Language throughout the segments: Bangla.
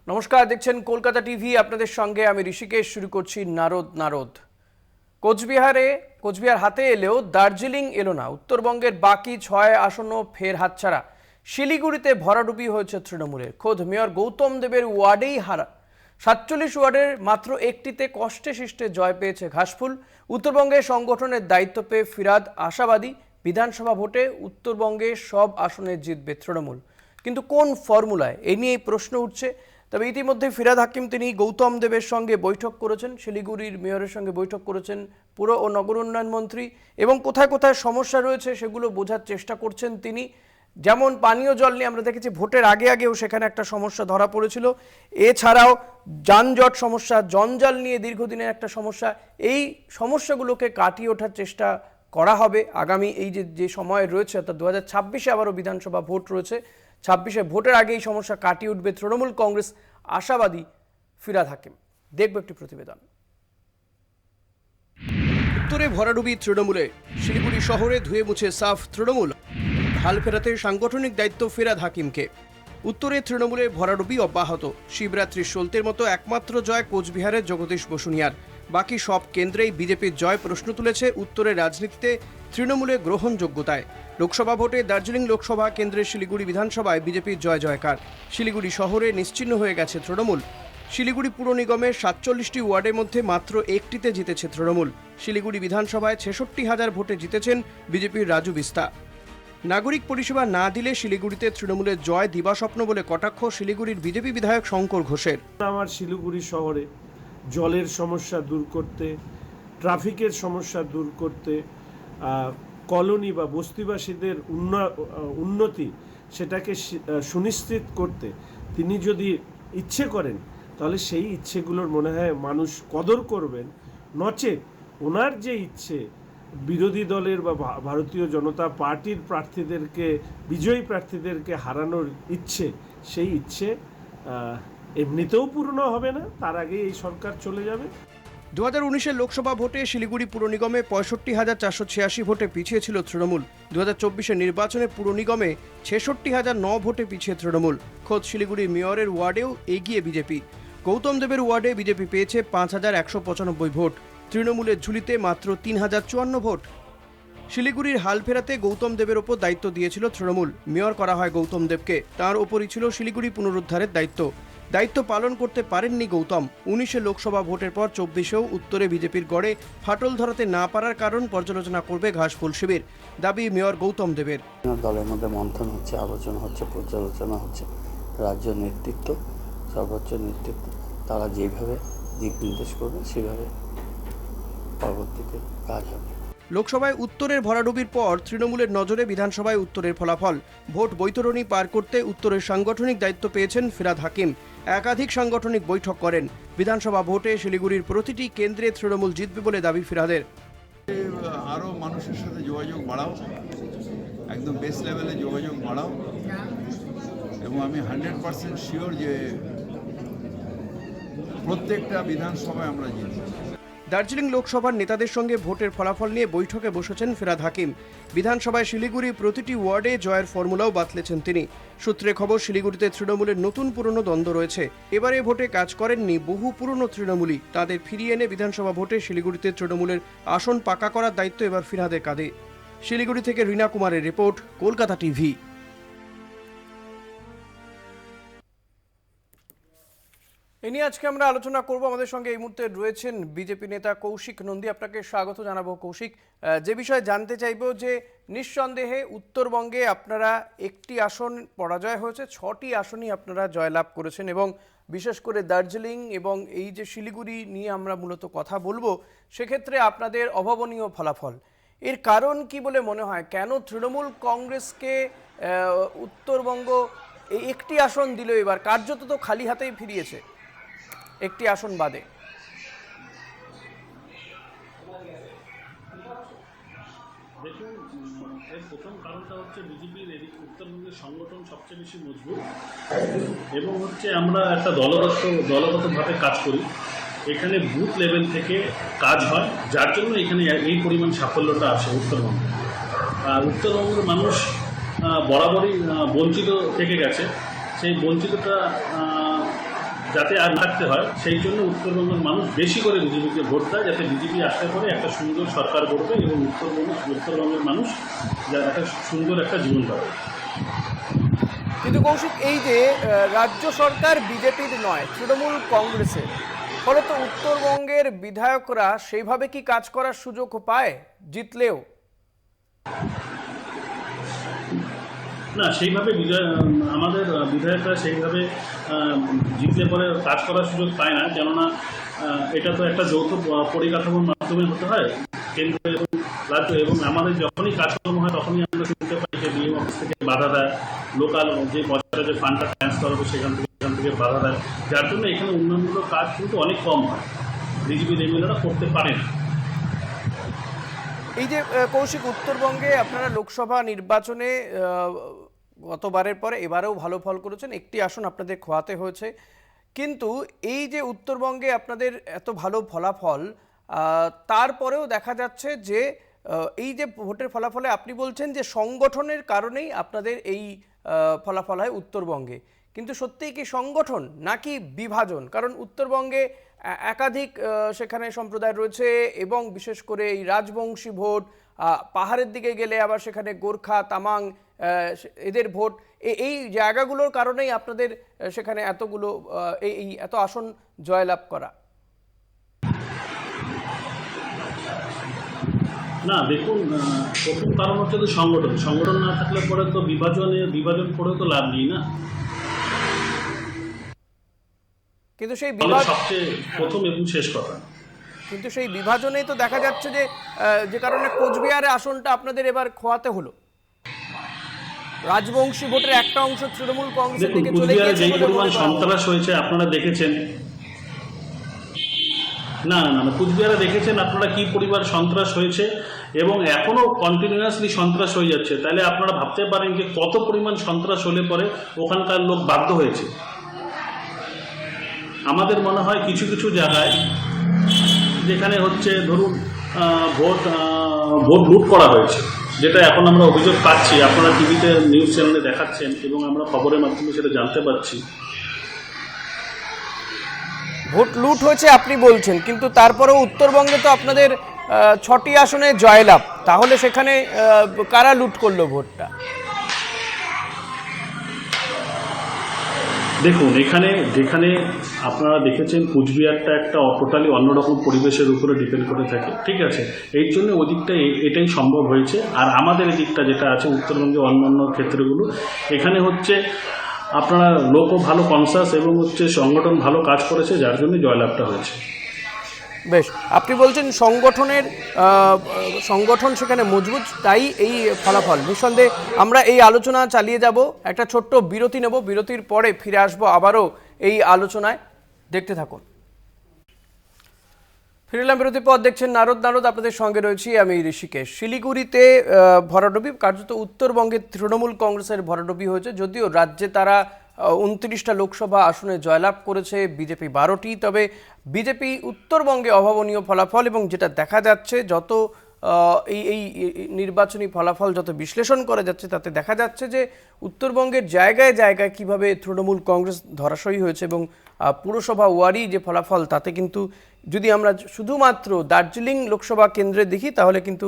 নমস্কার, দেখছেন কলকাতা টিভি। আপনাদের সঙ্গে আমি ঋষিকেশ। শুরু করছি নারদ। কোচবিহার হাতে এলেও দার্জিলিং এলো না। উত্তরবঙ্গের বাকি 6 আসনও ফের হাতছাড়া। শিলিগুড়িতে ভরাডুবি হয়েছে তৃণমূলের। খোদ মেয়র গৌতম দেবের ওয়ার্ডেই হারা। 47 ওয়ার্ডের মাত্র একটিতে কষ্টে শিষ্টে জয় পেয়েছে ঘাসফুল। উত্তরবঙ্গে সংগঠনের দায়িত্ব পেয়ে ফিরাদ আশাবাদী। বিধানসভা ভোটে উত্তরবঙ্গে সব আসনে জিতবে তৃণমূল, কিন্তু কোন ফর্মুলায়, এই নিয়েই প্রশ্ন উঠছে। তবে ইতিমধ্যে ফিরাদ হাকিম তিনি গৌতম দেবের সঙ্গে বৈঠক করেছেন, শিলিগুড়ির মেয়রের সঙ্গে বৈঠক করেছেন পুর ও নগর উন্নয়ন মন্ত্রী, এবং কোথায় কোথায় সমস্যা রয়েছে সেগুলো বোঝার চেষ্টা করছেন তিনি। যেমন পানীয় জল নিয়ে আমরা দেখেছি ভোটের আগেও সেখানে একটা সমস্যা ধরা পড়েছিল। এছাড়াও যানজট সমস্যা, জঞ্জাল নিয়ে দীর্ঘদিনের একটা সমস্যা। এই সমস্যাগুলোকে কাটিয়ে ওঠার চেষ্টা করা হবে আগামী এই যে সময় রয়েছে, অর্থাৎ 2026-এ আবারও বিধানসভা ভোট রয়েছে। 26-এ ভোটের আগে এই সমস্যা কাটিয়ে উঠবে তৃণমূল কংগ্রেস, আশাবাদী ফিরাদ হাকিম। দেখব একটি প্রতিবেদন। উত্তরে ভরাডুবি তৃণমূলে, শিলিগুড়ি শহরে ধুয়ে মুছে সাফ তৃণমূল। হাল ফেরাতে সাংগঠনিক দায়িত্ব ফিরাদ হাকিমকে। উত্তরে তৃণমূলে ভরাডুবি অব্যাহত। শিবরাত্রি সলতের মতো একমাত্র জয় কোচবিহারের জগদীশ বসুনিয়ার। বাকি সব কেন্দ্রেই বিজেপির জয় প্রশ্ন তুলেছে উত্তরের রাজনীতিতে তৃণমূলের গ্রহণযোগ্যতায়। লোকসভা ভোটে দার্জিলিং লোকসভা কেন্দ্রের শিলিগুড়ি বিধানসভায় বিজেপির জয় জয়কার। শিলিগুড়ি শহরে নিশ্চিহ্ন হয়ে গেছে তৃণমূল। শিলিগুড়ি পুর নিগমের 47টি ওয়ার্ডের মধ্যে মাত্র একটিতে জিতেছে তৃণমূল। শিলিগুড়ি বিধানসভায় 66,000 ভোটে জিতেছেন বিজেপির রাজু বিস্তা। নাগরিক পরিষেবা না দিলে শিলিগুড়িতে তৃণমূলের জয় দিবাস্বপ্ন বলে কটাক্ষ শিলিগুড়ির বিজেপি বিধায়ক শঙ্কর ঘোষের। আমার শিলিগুড়ি শহরে জলের সমস্যা দূর করতে, ট্রাফিকের সমস্যা দূর করতে, কলোনি বা বস্তিবাসীদের উন্নতি সেটাকে সুনিশ্চিত করতে তিনি যদি ইচ্ছে করেন, তাহলে সেই ইচ্ছেগুলোর মনে হয় মানুষ কদর করবেন। নচেত ওনার যে ইচ্ছে, বিরোধী দলের বা ভারতীয় জনতা পার্টির প্রার্থীদেরকে, বিজয়ী প্রার্থীদেরকে হারানোর ইচ্ছে, সেই ইচ্ছে এমনিতেও পূর্ণ হবে না, তার আগে এই সরকার চলে যাবে। 2019-এর লোকসভা ভোটে শিলিগুড়ি পুর নিগমে 65,486 ভোটে পিছিয়ে ছিল তৃণমূল। 2024-এর নির্বাচনে পুর নিগমে 66,009 ভোটে পিছিয়ে তৃণমূল। খোদ শিলিগুড়ির মেয়রের ওয়ার্ডেও এগিয়ে বিজেপি। গৌতম দেবের ওয়ার্ডে বিজেপি পেয়েছে 5,195 ভোট। তৃণমূলের ঝুলিতে মাত্র 3,054 ভোট। শিলিগুড়ির হাল ফেরাতে গৌতম দেবের ওপর দায়িত্ব দিয়েছিল তৃণমূল। মেয়র করা হয় গৌতম দেবকে। তার ওপরই ছিল শিলিগুড়ি পুনরুদ্ধারের দায়িত্ব পালন করতে পারেননি গৌতম। 19-এ লোকসভা ভোটের পর 24-এও উত্তরে বিজেপির গড়ে ফাটল ধরাতে না পারার কারণ পর্যালোচনা করবে ঘাসফুল শিবির, দাবি মেয়র গৌতম দেবের। দলের মধ্যে মন্থন হচ্ছে, আলোচনা হচ্ছে, পর্যালোচনা হচ্ছে। রাজ্য নেতৃত্ব, সর্বোচ্চ নেতৃত্ব, তারা যেভাবে দিক নির্দেশ করবে সেভাবে পরবর্তীতে কাজ হবে। লোকসভায় উত্তরের ভরাডুবির পর তৃণমূলের নজরে বিধানসভায় উত্তরের ফলাফল। ভোট বৈতরণী পার করতে উত্তরের সাংগঠনিক দায়িত্ব পেয়েছেন ফিরাদ হাকিম। একাধিক সাংগঠনিক বৈঠক করেন। বিধানসভা ভোটে শিলিগুড়ির প্রতিটি কেন্দ্রে তৃণমূল জিতবে বলে দাবি ফিরাদের। আরও মানুষের সাথে যোগাযোগ বাড়াও, একদম বেস লেভেলে যোগাযোগ বাড়াও, এবং আমি 100% শিওর যে প্রত্যেকটা বিধানসভায় আমরা জিতব। দার্জিলিং লোকসভার নেতাদের সঙ্গে ভোটের ফলাফল নিয়ে বৈঠকে বসেছেন ফিরাদ হাকিম। বিধানসভায় শিলিগুড়ি প্রতিটি ওয়ার্ডে জয়ের ফর্মুলাও বাতলেছেন তিনি। সূত্রে খবর, শিলিগুড়িতে তৃণমূলের নতুন পুরনো দ্বন্দ্ব রয়েছে। এবারে ভোটে কাজ করেননি বহু পুরনো তৃণমূলী। তাদের ফিরিয়ে এনে বিধানসভা ভোটে শিলিগুড়িতে তৃণমূলের আসন পাকা করার দায়িত্ব এবার ফিরাদের কাঁধে। শিলিগুড়ি থেকে রীনা কুমারের রিপোর্ট, কলকাতা টিভি। এ নিয়ে আজকে আমরা আলোচনা করব। আমাদের সঙ্গে এই মুহূর্তে রয়েছেন বিজেপি নেতা কৌশিক নন্দী। আপনাকে স্বাগত জানাবো কৌশিক। যে বিষয়ে জানতে চাইব যে নিঃসন্দেহে উত্তরবঙ্গে আপনারা একটি আসন পরাজয় হয়েছে, 6টি আসনই আপনারা জয়লাভ করেছেন, এবং বিশেষ করে দার্জিলিং এবং এই যে শিলিগুড়ি নিয়ে আমরা মূলত কথা বলবো, সেক্ষেত্রে আপনাদের অভাবনীয় ফলাফল। এর কারণ কি বলে মনে হয়? কেন তৃণমূল কংগ্রেসকে উত্তরবঙ্গ এই একটি আসন দিল? এবার কার্যত তো খালি হাতেই ফিরিয়েছে একটি আসন বাদে। দেখুন, এর প্রথম কারণটা হচ্ছে বিজেপির উত্তরবঙ্গের সংগঠন সবচেয়ে বেশি মজবুত, এবং হচ্ছে আমরা একটা দলগতভাবে কাজ করি। এখানে বুথ লেভেল থেকে কাজ হয়, যার জন্য এখানে এই পরিমাণ সাফল্যটা আসে উত্তরবঙ্গে। উত্তরবঙ্গের মানুষ বরাবরই বঞ্চিত থেকে গেছে। সেই বঞ্চিতটা যাতে আর থাকতে হয়, সেই জন্য উত্তরবঙ্গের মানুষ বেশি করে বিজেপিকে ভোট দেয়, যাতে বিজেপি আসতে পারে একটা সুন্দর সরকার গড়বে এবং উত্তরবঙ্গের মানুষ একটা সুন্দর একটা জীবন পাবে। কিন্তু কৌশিক, এই যে রাজ্য সরকার বিজেপির নয়, তৃণমূল কংগ্রেসের, ফলে তো উত্তরবঙ্গের বিধায়করা সেইভাবে কি কাজ করার সুযোগ পায় জিতলেও? না, সেইভাবে আমাদের বিধায়করা সেইভাবে জিতলে পরে কাজ করার সুযোগ পায় না, কেননা এটা তো একটা যৌথ পরিকাঠামোর মাধ্যমে হতে হয়, কেন্দ্র এবং রাজ্য। এবং আমাদের যখনই কাজকর্ম হয় তখনই আমরা শুনতে পাই যে ডিএম অফিস থেকে বাধা দেয়, লোকাল যে বছরে যে ফান্ডটা ট্রান্সফার হবে সেখান থেকে বাধা দেয়, যার জন্য এখানে উন্নয়নমূলক কাজ কিন্তু অনেক কম হয়, বিজেপির এমএলএরা করতে পারে না। এই যে কৌশিক, উত্তরবঙ্গে আপনারা লোকসভা নির্বাচনে গতবারের পরে এবারেও ভালো ফল করেছেন, একটি আসন আপনাদের খোয়াতে হয়েছে, কিন্তু এই যে উত্তরবঙ্গে আপনাদের এত ভালো ফলাফল, তারপরেও দেখা যাচ্ছে যে এই যে ভোটের ফলাফলে আপনি বলছেন যে সংগঠনের কারণেই আপনাদের এই ফলাফল হয় উত্তরবঙ্গে, কিন্তু সত্যিই কি সংগঠন নাকি বিভাজন? কারণ উত্তরবঙ্গে একাধিক সেখানে সম্প্রদায় রয়েছে এবং বিশেষ করে এই রাজবংশী ভোট, পাহাড়ের দিকে গেলে আবার সেখানে গোর্খা, তামাং, এদের ভোট, এই জায়গাগুলোর কারণেই আপনাদের সেখানে এতগুলো এই এত আসন জয়লাভ করা। না, দেখুন, প্রথম কারণ হচ্ছে তো সংগঠন না থাকলে পরে তো বিভাজন করে তো লাভ নেই না। কিন্তু সেই সবচেয়ে প্রথম এবং শেষ কথা, কিন্তু সেই বিভাজনেই তো দেখা যাচ্ছে যে কারণে কোচবিহারের আসনটা আপনাদের এবার খোয়াতে হলো, রাজবংশী ভোটের একটা অংশ তৃণমূল কংগ্রেসের দিকে চলে গিয়েছে। যেই পরিমাণ সন্ত্রাস হয়েছে আপনারা দেখেছেন। না, কুচবিহারে দেখেছেন আপনারা কি পরিমাণ সন্ত্রাস হয়েছে এবং এখনো কন্টিনিউয়াসলি সন্ত্রাস হয়ে যাচ্ছে। তাহলে আপনারা ভাবতে পারেন যে কত পরিমাণ সন্ত্রাস হলে পরে ওখানকার লোক বাধ্য হয়েছে। আমাদের মনে হয় কিছু কিছু জায়গায় যেখানে হচ্ছে ধরুন ভোট লুট করা হয়েছে, যেটা এখন আমরা অভিযোগ পাচ্ছি, আপনারা টিভিতে নিউজ চ্যানেলে দেখাচ্ছেন এবং আমরা খবরের মাধ্যমে সেটা জানতে পারছি। ভোট লুট হয়েছে আপনি বলছেন, কিন্তু তারপরেও উত্তরবঙ্গে তো আপনাদের 6টি আসনে জয়লাভ, তাহলে সেখানে কারা লুট করলো ভোটটা? দেখুন, যেখানে আপনারা দেখেছেন কুচবিহারটা একটা টোটালি অন্যরকম পরিবেশের উপরে ডিপেন্ড করে থাকে, ঠিক আছে, এই জন্য ওদিকটা এটাই সম্ভব হয়েছে। আর আমাদের এদিকটা যেটা আছে উত্তরবঙ্গে অন্যান্য ক্ষেত্রগুলো, এখানে হচ্ছে আপনারা লোকও ভালো কনসাস এবং হচ্ছে সংগঠন ভালো কাজ করেছে, যার জন্য জয়লাভটা হয়েছে। বেশ, আপনি বলছেন সংগঠন সেখানে মজবুত, তাই এই ফলাফল। নিঃসন্দেহে আমরা এই আলোচনা চালিয়ে যাব, একটা ছোট্ট বিরতি নেব, বিরতির পরে ফিরে আসবো আবারও এই আলোচনায়, দেখতে থাকুন। ফিরলাম বিরতির পর, দেখছেন নারদ, আপনাদের সঙ্গে রয়েছি আমি ঋষিকেশ। শিলিগুড়িতে ভরাডুবি, কার্যত উত্তরবঙ্গে তৃণমূল কংগ্রেসের ভরাডুবি হয়েছে, যদিও রাজ্যে তারা 29টা লোকসভা আসনে জয়লাভ করেছে, বিজেপি 12টি। তবে বিজেপি উত্তরবঙ্গে অভাবনীয় ফলাফল, এবং যেটা দেখা যাচ্ছে যত এই নির্বাচনী ফলাফল যত বিশ্লেষণ করা যাচ্ছে তাতে দেখা যাচ্ছে যে উত্তরবঙ্গের জায়গায় জায়গায় কিভাবে তৃণমূল কংগ্রেস ধরাশয়ী হয়েছে, এবং পুরসভা ওয়ারি যে ফলাফল তাতে কিন্তু যদি আমরা শুধুমাত্র দার্জিলিং লোকসভা কেন্দ্রে দেখি তাহলে কিন্তু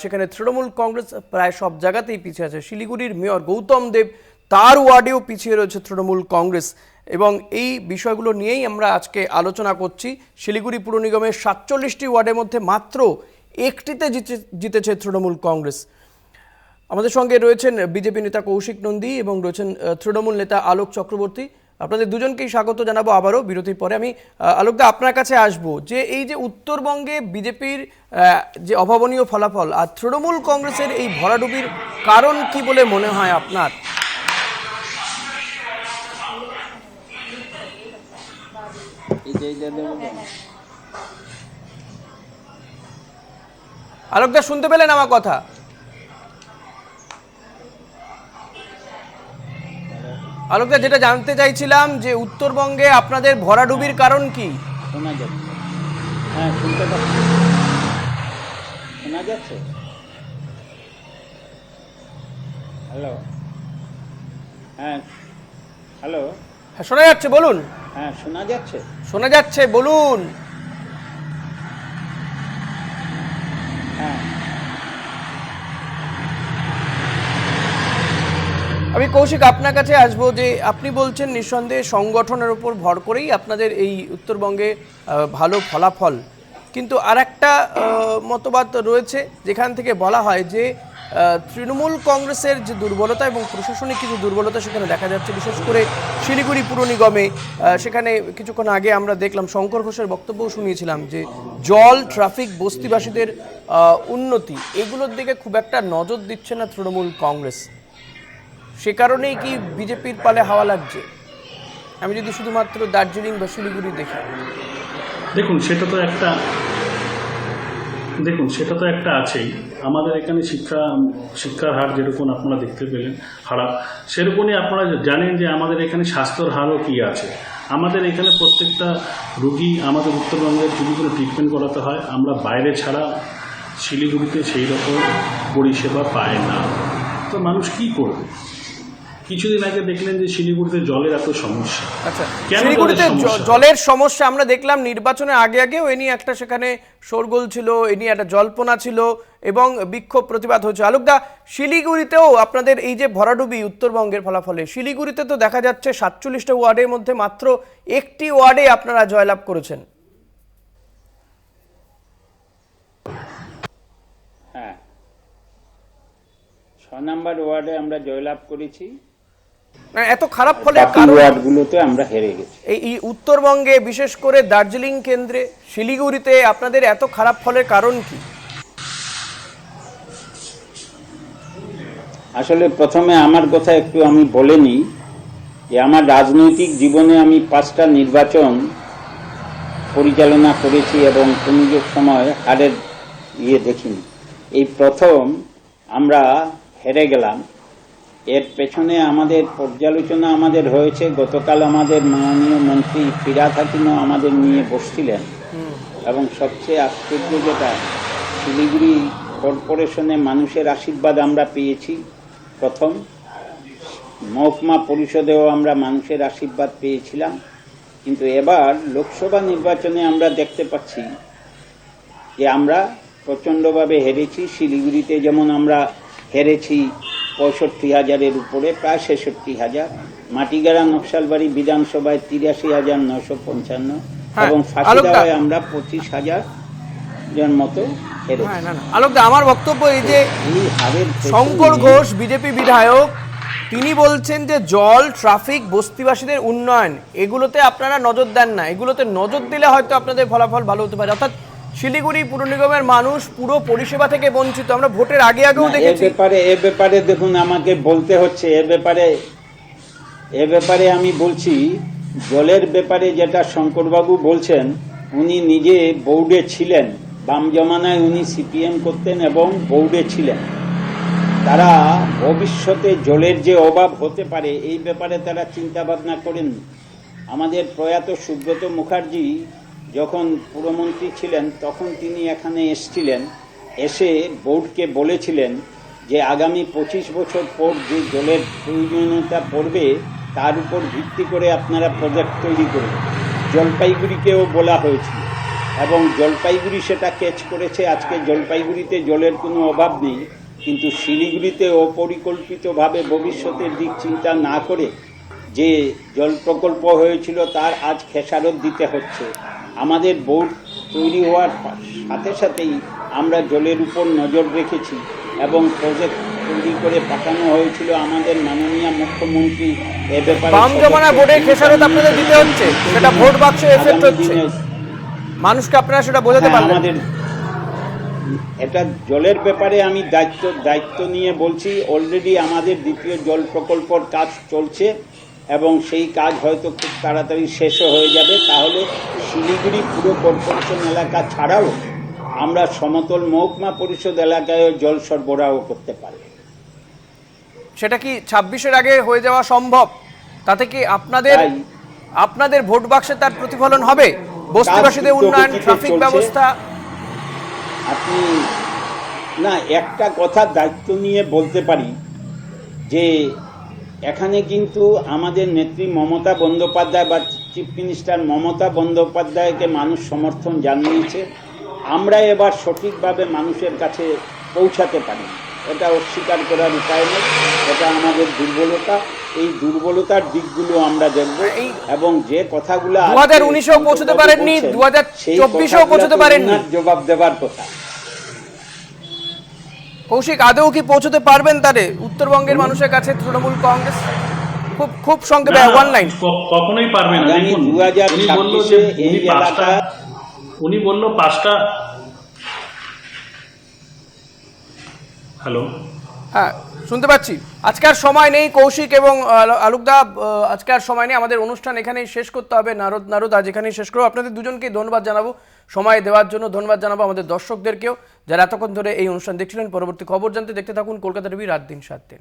সেখানে তৃণমূল কংগ্রেস প্রায় সব জায়গাতেই পিছিয়ে আছে। শিলিগুড়ির মেয়র গৌতম দেব, তার ওয়ার্ডেও পিছিয়ে রয়েছে তৃণমূল কংগ্রেস, এবং এই বিষয়গুলো নিয়েই আমরা আজকে আলোচনা করছি। শিলিগুড়ি পুর নিগমের 47টি ওয়ার্ডের মধ্যে মাত্র একটিতে জিতেছে তৃণমূল কংগ্রেস। আমাদের সঙ্গে রয়েছেন বিজেপি নেতা কৌশিক নন্দী এবং রয়েছেন তৃণমূল নেতা আলোক চক্রবর্তী। আপনাদের দুজনকেই স্বাগত জানাবো আবারও বিরতির পরে। আমি আলোকদা আপনার কাছে আসবো, যে এই যে উত্তরবঙ্গে বিজেপির যে অভাবনীয় ফলাফল আর তৃণমূল কংগ্রেসের এই ভরাডুবির কারণ কি বলে মনে হয় আপনার? আলোকদা, শুনতে পেলেন আমার কথা? আলোকদা, যেটা জানতে চাইছিলাম যে উত্তরবঙ্গে আপনাদের ভরাডুবির কারণ কি? শোনা যাচ্ছে? হ্যাঁ, শুনতে পাচ্ছি। শোনা যাচ্ছে? হ্যালো, হ্যাঁ, হ্যালো, হ্যাঁ, শোনা যাচ্ছে, বলুন। হ্যাঁ, শোনা যাচ্ছে? শোনা যাচ্ছে, বলুন। হ্যাঁ, আমি কৌশিক আপনার কাছে আসবো, যে আপনি বলছেন নিঃসন্দেহে সংগঠনের উপর ভর করেই আপনাদের এই উত্তরবঙ্গে ভালো ফলাফল, কিন্তু আর একটা মতবাদ রয়েছে যেখান থেকে বলা হয় যে তৃণমূল কংগ্রেসের যে দুর্বলতা এবং প্রশাসনিক কিছু দুর্বলতা সেখানে দেখা যাচ্ছে, বিশেষ করে শিলিগুড়ি পুর নিগমে। সেখানে কিছুক্ষণ আগে আমরা দেখলাম, শঙ্কর ঘোষের বক্তব্যও শুনিয়েছিলাম, যে জল, ট্রাফিক, বস্তিবাসীদের উন্নতি, এগুলোর দিকে খুব একটা নজর দিচ্ছে না তৃণমূল কংগ্রেস। সে কারণেই কি বিজেপির পালে হাওয়া লাগছে? আমি যদি শুধুমাত্র দার্জিলিং বা শিলিগুড়ি দেখি। দেখুন সেটা তো একটা আছেই। আমাদের এখানে শিক্ষার হার যেরকম আপনারা দেখতে পেলেন খারাপ, সেরকমই আপনারা জানেন যে আমাদের এখানে স্বাস্থ্যর হারও কী আছে। আমাদের এখানে প্রত্যেকটা রুগী আমাদের উত্তরবঙ্গের যদি কোনো ট্রিটমেন্ট করাতে হয়, আমরা বাইরে ছাড়া শিলিগুড়িতে সেই রকম পরিষেবা পায় না। তো মানুষ কি করবে? কিছুদিন আগে দেখলেন যে শিলিগুড়িতে জলের এত সমস্যা। আচ্ছা, কেন শিলিগুড়িতে জলের সমস্যা? জলের সমস্যা আমরা দেখলাম নির্বাচনের আগেও এ নিয়ে একটা সেখানে শোরগোল ছিল, এ নিয়ে একটা জল্পনা ছিল এবং বিক্ষোভ প্রতিবাদ হয়েছে। আলোকদা, শিলিগুড়িতেও আপনাদের এই যে ভরাডুবি উত্তরবঙ্গের ফলাফলে, শিলিগুড়িতে তো দেখা যাচ্ছে 47টা ওয়ার্ডের মধ্যে মাত্র একটি ওয়ার্ডে আপনারা জয়লাভ করেছেন। হ্যাঁ, 6 নম্বর ওয়ার্ডে আমরা জয়লাভ করেছি। এত খারাপ ফলে বাকি ওয়ার্ডগুলোতে আমরা হেরে গেছি। এই উত্তরবঙ্গে, বিশেষ করে দার্জিলিং কেন্দ্রে, শিলিগুড়িতে আপনাদের এত খারাপ ফলের কারণ কি? আসলে প্রথমে আমার কথা একটু আমি বলে নিই, যে আমার রাজনৈতিক জীবনে আমি 5টা নির্বাচন পরিচালনা করেছি এবং কোনো সময় হারের দেখিনি। এই প্রথম আমরা হেরে গেলাম। এর পেছনে আমাদের পর্যালোচনা হয়েছে। গতকাল আমাদের মাননীয় মন্ত্রী ফিরহাদ হাকিমও আমাদের নিয়ে বসছিলেন, এবং সবচেয়ে আশ্চর্য যেটা, শিলিগুড়ি কর্পোরেশনে মানুষের আশীর্বাদ আমরা পেয়েছি প্রথম, মহকুমা পরিষদেও আমরা মানুষের আশীর্বাদ পেয়েছিলাম। কিন্তু এবার লোকসভা নির্বাচনে আমরা দেখতে পাচ্ছি যে আমরা প্রচণ্ডভাবে হেরেছি। শিলিগুড়িতে যেমন আমরা হেরেছি 65,000-এর উপরে, প্রায় 66,000। মাটিগাড়া নকশালবাড়ি বিধানসভায় 83,955 এবং ফাঁসিদাওয়ায় আমরা 25,000 জন মতো হেরেছি। আলোকদা, আমার বক্তব্য এই যে শঙ্কর ঘোষ বিজেপি বিধায়ক, তিনি বলছেন যে জল, ট্রাফিক, বস্তিবাসীদের উন্নয়ন, এগুলোতে আপনারা নজর দেন না। এগুলোতে নজর দিলে হয়তো আপনাদের ফলাফল ভালো হতে পারে। অর্থাৎ শিলিগুড়ি পুর নিগমের মানুষ পুরো পরিষেবা থেকে বঞ্চিত। আমরা ভোটের আগেও দেখেছি। এ ব্যাপারে দেখুন, আমাকে বলতে হচ্ছে। এ ব্যাপারে আমি বলছি, জলের ব্যাপারে যেটা শঙ্করবাবু বলছেন, উনি নিজে বোর্ডে ছিলেন। বাম জমানায় উনি সিপিএম করতেন এবং বোর্ডে ছিলেন। তারা ভবিষ্যতে জলের যে অভাব হতে পারে এই ব্যাপারে তারা চিন্তা ভাবনা করেননি। আমাদের প্রয়াত সুব্রত মুখার্জি যখন পুরমন্ত্রী ছিলেন, তখন তিনি এখানে এসেছিলেন, এসে বোর্ডকে বলেছিলেন যে আগামী 25 বছর পর যে জলের প্রয়োজনীয়তা পড়বে তার উপর ভিত্তি করে আপনারা প্রজেক্ট তৈরি করবেন। জলপাইগুড়িকেও বলা হয়েছিল এবং জলপাইগুড়ি সেটা ক্যাচ করেছে। আজকে জলপাইগুড়িতে জলের কোনো অভাব নেই, কিন্তু শিলিগুড়িতে অপরিকল্পিতভাবে ভবিষ্যতের দিক চিন্তা না করে যে জল প্রকল্প হয়েছিল তার আজ খেসারত দিতে হচ্ছে। আমাদের বোর্ড তৈরি হওয়ার সাথে সাথেই আমরা জলের উপর নজর রেখেছি এবং প্রজেক্ট তৈরি করে পাঠানো হয়েছিল আমাদের মাননীয় মুখ্যমন্ত্রী। এ ব্যাপারে বাম জমানা বোর্ডের খেসারত আপনাদের দিতে হচ্ছে, সেটা ভোট বাক্সে এফেক্ট হচ্ছে। মানুষকে আপনারা সেটা বোঝাতে পারবেন। আমাদের এটা জলের ব্যাপারে আমি দায়িত্ব নিয়ে বলছি। অলরেডি আমাদের দ্বিতীয় জল প্রকল্পর কাজ চলছে এবং সেই কাজ হয়তো খুব তাড়াতাড়ি শেষও হয়ে যাবে। তাহলে শিলিগুড়ি পুরো কর্পোরেশন এলাকা ছাড়াও আমরা সমতল মহকুমা পরিষদ এলাকায়ও জল সরবরাহ করতে পারি। সেটা কি 26-এর আগে হয়ে যাওয়া সম্ভব? তাতে কি আপনাদের ভোট বাক্সে তার প্রতিফলন হবে? বস্তিবাসীদের উন্নয়ন, ট্রাফিক ব্যবস্থা। আপনি না, একটা কথা দায়িত্ব নিয়ে বলতে পারি যে এখানে কিন্তু আমাদের নেত্রী মমতা বন্দ্যোপাধ্যায় বা চিফ মিনিস্টার মমতা বন্দ্যোপাধ্যায়কে মানুষ সমর্থন জানিয়েছে। আমরা এবার সঠিকভাবে মানুষের কাছে পৌঁছাতে পারি, এটা অস্বীকার করার উপায় নেই। এটা আমাদের দুর্বলতা। এই দুর্বলতার দিকগুলো আমরা দেখব এবং যে কথাগুলো 2019-এও পৌঁছতে পারেননি, 2024-এও পৌঁছতে পারেননি, জবাব দেবার কথা। কৌশিক, আদৌ কি পৌঁছতে পারবেন তারে উত্তরবঙ্গের মানুষের কাছে তৃণমূল কংগ্রেস? খুব খুব সংক্ষেপে না, ওয়ান লাইন। কখনোই পারবে না। আগামী দেখুন, 2026-এ এই এলাকা উনি বলল 5টা। হ্যালো, হ্যাঁ, শুনতে পাচ্ছি। আজকে আর সময় নেই কৌশিক এবং আলোকদা, আজকে আর সময় নেই, আমাদের অনুষ্ঠান এখানেই শেষ করতে হবে। নারদ আজ এখানেই শেষ করবো। আপনাদের দুজনকেই ধন্যবাদ জানাবো সময় দেওয়ার জন্য। ধন্যবাদ জানাবো আমাদের দর্শকদেরকেও যারা এতক্ষণ ধরে এই অনুষ্ঠান দেখছিলেন। পরবর্তী খবর জানতে দেখতে থাকুন কলকাতা টিভি রাত দিন 7 দিন।